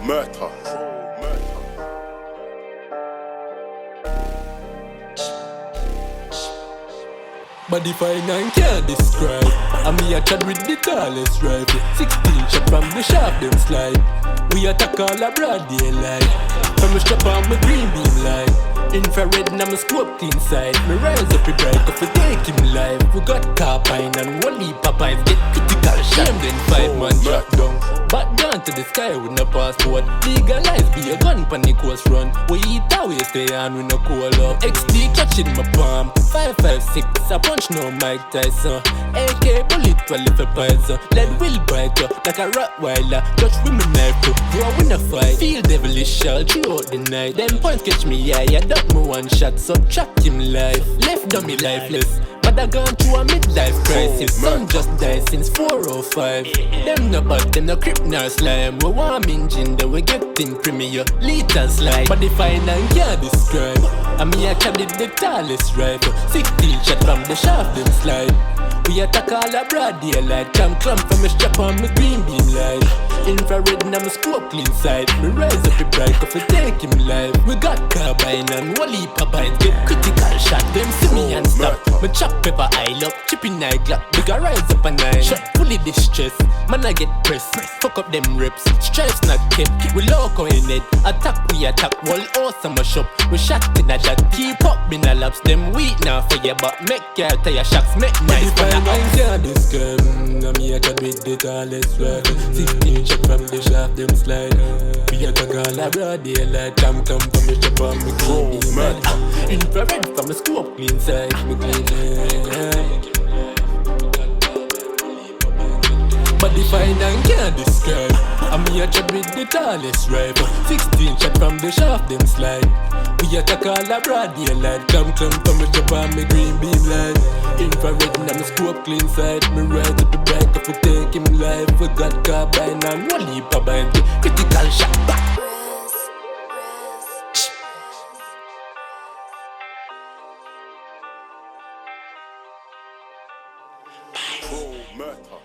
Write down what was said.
murder. Body fine and can't describe. And me a chat with the tallest rifle. 16 shot from the shaft them slide. We attack all a broad daylight. From a strap on my green beam light. Infrared and I'm a scope inside. Me rise up a break up to take him live. We got Kopyrite and one leap of pipes. Get critical shot. Then 5 man drop down. Back down to the sky with no passport. Legalize be a gun pan the coast run. We eat our way stay on with no cool up. XD catching my palm. 556 I punch no Mike Tyson. AK bullet 12 for poison. Lead will bite you like a Rottweiler. Touch with me knife to grow in a fight. Feel devilish shell throughout the night. Then point catch me yeah, yeah, duck me one shot. Subtract him life. Left dummy lifeless. But I gone through a midlife crisis. Son just died since 405. Them no bad, them no crip nor slime. We warm engine, then we getting premier lethal slide. But the fine and can't describe. And me I carry the tallest rifle. 16 shot from the shaft them slide. We attack all a broad daylight. Come clamp from a strap on my green beam light. Infrared and I'm a scope clean side. Me rise up the bright off and take him live. We got carbine and one leap of bites. Get critical shot, them see me and stop. Me chop pepper eye up, chipping eye glock. Bigger rise up and nine. Shot fully distress, man I get pressed. Fuck up them reps, stripes not kept. We loco in it, attack we attack. Wall awesome a shop, we shot in a shot. Keep up in a laps, them weak now for you. But make your tire shocks, make nice for the house. Can't describe, I'm here to with the tallest rifle. 16 shot from the shaft, them slide. We attack all a broad daylight. Come from the strap on me clean beam light. Infrared from a scope clean side, me clean it. Body fine and can't describe. I'm here chat with the tallest rifle. 16 shot from the shaft them slide. We attack all a broad daylight. Come from the strap on me green beam light. Infrared and I'm a scope clean side. Me rise up the bike if we take him live. We got carbine and one leap of bites. Critical shot back. Murder.